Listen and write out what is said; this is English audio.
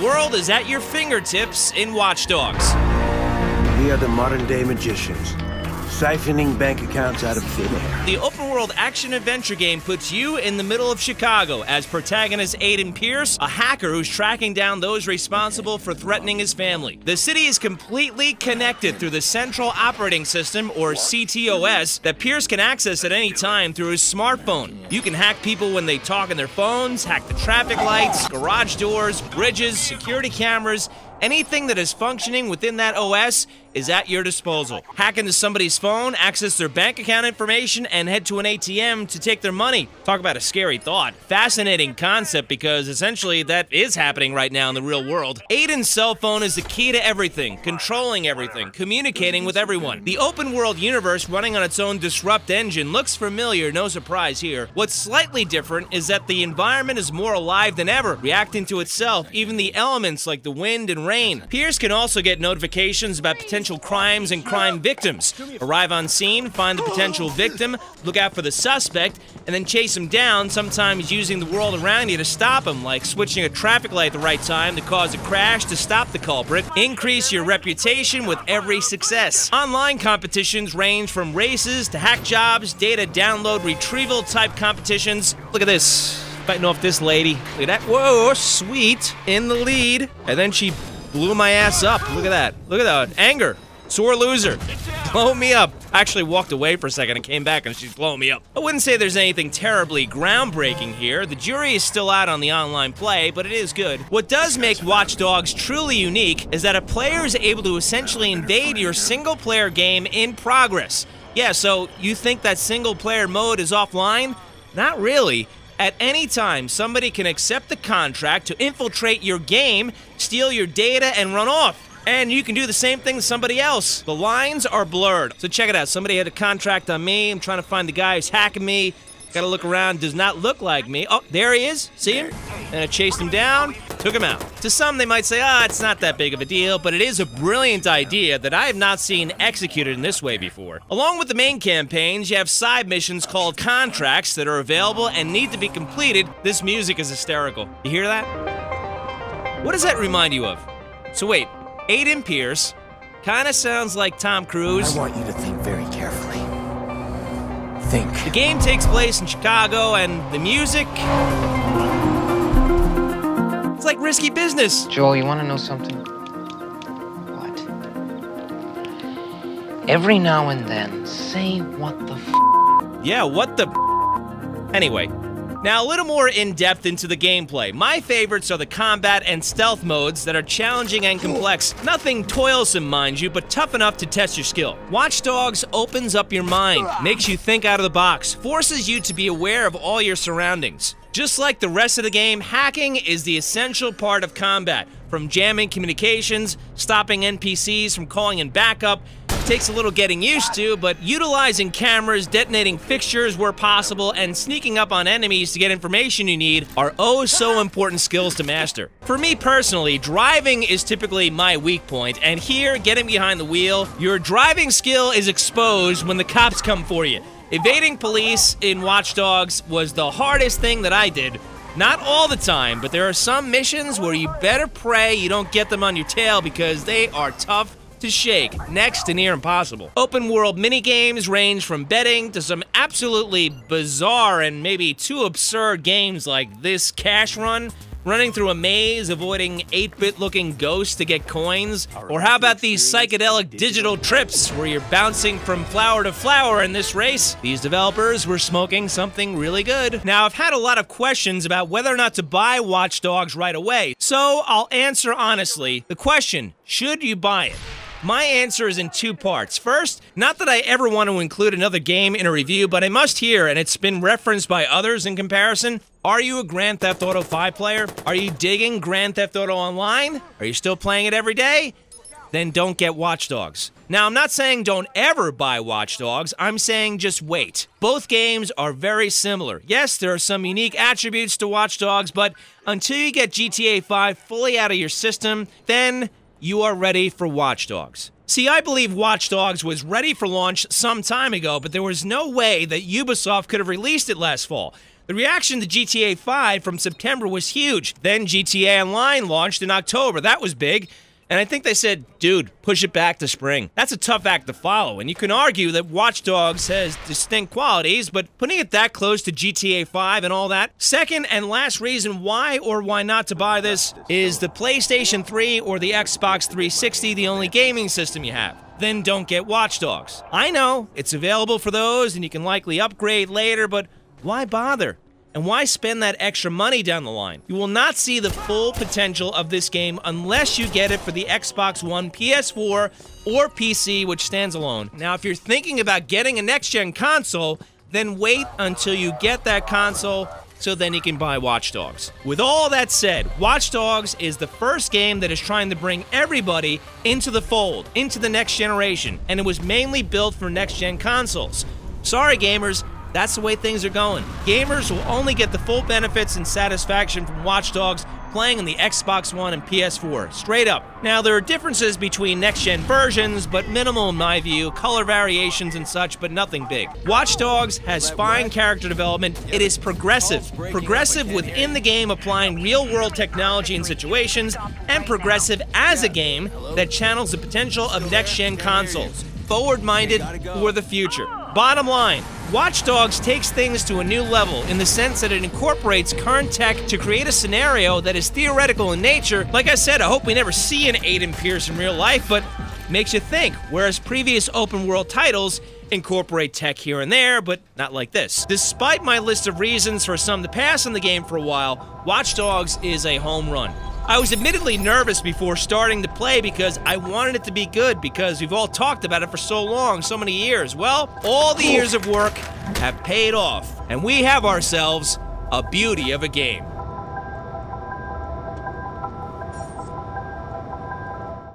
world is at your fingertips in Watch Dogs. We are the modern-day magicians, siphoning bank accounts out of thin air. The open-world action-adventure game puts you in the middle of Chicago as protagonist Aiden Pierce, a hacker who's tracking down those responsible for threatening his family. The city is completely connected through the Central Operating System, or CTOS, that Pierce can access at any time through his smartphone. You can hack people when they talk on their phones, hack the traffic lights, garage doors, bridges, security cameras. Anything that is functioning within that OS is at your disposal. Hack into somebody's phone, access their bank account information, and head to an ATM to take their money. Talk about a scary thought. Fascinating concept because essentially that is happening right now in the real world. Aiden's cell phone is the key to everything, controlling everything, communicating with everyone. The open world universe running on its own Disrupt engine looks familiar, no surprise here. What's slightly different is that the environment is more alive than ever, reacting to itself, even the elements like the wind and rain. Pierce can also get notifications about potential crimes and crime victims. Arrive on scene, find the potential victim, look out for the suspect, and then chase him down, sometimes using the world around you to stop him, like switching a traffic light at the right time to cause a crash to stop the culprit. Increase your reputation with every success. Online competitions range from races to hack jobs, data download retrieval type competitions. Look at this. Fighting off this lady. Look at that. Whoa, sweet. In the lead. And then she blew my ass up. Look at that. Look at that. Anger. Sore loser. Blow me up. I actually walked away for a second and came back and she's blowing me up. I wouldn't say there's anything terribly groundbreaking here. The jury is still out on the online play, but it is good. What does make Watch Dogs truly unique is that a player is able to essentially invade your single-player game in progress. Yeah, so you think that single-player mode is offline? Not really. At any time, somebody can accept the contract to infiltrate your game, steal your data, and run off. And you can do the same thing to somebody else. The lines are blurred. So check it out. Somebody had a contract on me. I'm trying to find the guy who's hacking me. Gotta look around. Does not look like me. Oh, there he is. See him? And I chased him down. Took him out. To some, they might say, it's not that big of a deal, but it is a brilliant idea that I have not seen executed in this way before. Along with the main campaigns, you have side missions called contracts that are available and need to be completed. This music is hysterical. You hear that? What does that remind you of? So wait, Aiden Pierce kinda sounds like Tom Cruise. I want you to think very carefully. Think. The game takes place in Chicago, and the music... it's like risky business. Joel, you want to know something? What? Every now and then, say what the f***. Yeah, what the f***. Anyway, now a little more in-depth into the gameplay. My favorites are the combat and stealth modes that are challenging and complex. Nothing toilsome, mind you, but tough enough to test your skill. Watch Dogs opens up your mind, makes you think out of the box, forces you to be aware of all your surroundings. Just like the rest of the game, hacking is the essential part of combat. From jamming communications, stopping NPCs from calling in backup, takes a little getting used to, but utilizing cameras, detonating fixtures where possible, and sneaking up on enemies to get information you need are oh so important skills to master. For me personally, driving is typically my weak point, and here, getting behind the wheel, your driving skill is exposed when the cops come for you. Evading police in Watch Dogs was the hardest thing that I did. Not all the time, but there are some missions where you better pray you don't get them on your tail because they are tough to shake, next to near impossible. Open world minigames range from betting to some absolutely bizarre and maybe too absurd games like this cash run, running through a maze, avoiding 8-bit looking ghosts to get coins, or how about these psychedelic digital trips where you're bouncing from flower to flower in this race? These developers were smoking something really good. Now, I've had a lot of questions about whether or not to buy Watch Dogs right away, so I'll answer honestly. The question, should you buy it? My answer is in two parts. First, not that I ever want to include another game in a review, but I must here, and it's been referenced by others in comparison. Are you a Grand Theft Auto 5 player? Are you digging Grand Theft Auto Online? Are you still playing it every day? Then don't get Watch Dogs. Now, I'm not saying don't ever buy Watch Dogs. I'm saying just wait. Both games are very similar. Yes, there are some unique attributes to Watch Dogs, but until you get GTA 5 fully out of your system, then you are ready for Watch Dogs. See, I believe Watch Dogs was ready for launch some time ago, but there was no way that Ubisoft could have released it last fall. The reaction to GTA 5 from September was huge. Then GTA Online launched in October. That was big. And I think they said, dude, push it back to spring. That's a tough act to follow, and you can argue that Watch Dogs has distinct qualities, but putting it that close to GTA 5 and all that. Second and last reason why or why not to buy this is the PlayStation 3 or the Xbox 360 the only gaming system you have. Then don't get Watch Dogs. I know, it's available for those and you can likely upgrade later, but why bother? And why spend that extra money down the line? You will not see the full potential of this game unless you get it for the Xbox One, PS4, or PC, which stands alone. Now, if you're thinking about getting a next-gen console, then wait until you get that console so then you can buy Watch Dogs. With all that said, Watch Dogs is the first game that is trying to bring everybody into the fold, into the next generation, and it was mainly built for next-gen consoles. Sorry, gamers. That's the way things are going. Gamers will only get the full benefits and satisfaction from Watch Dogs playing on the Xbox One and PS4, straight up. Now, there are differences between next-gen versions, but minimal in my view, color variations and such, but nothing big. Watch Dogs has fine character development. It is progressive. Progressive within the game, applying real-world technology and situations, and progressive as a game that channels the potential of next-gen consoles. Forward-minded for the future. Bottom line, Watch Dogs takes things to a new level in the sense that it incorporates current tech to create a scenario that is theoretical in nature. Like I said, I hope we never see an Aiden Pierce in real life, but makes you think, whereas previous open-world titles incorporate tech here and there, but not like this. Despite my list of reasons for some to pass on the game for a while, Watch Dogs is a home run. I was admittedly nervous before starting to play because I wanted it to be good because we've all talked about it for so long, so many years. Well, all the years of work have paid off, and we have ourselves a beauty of a game.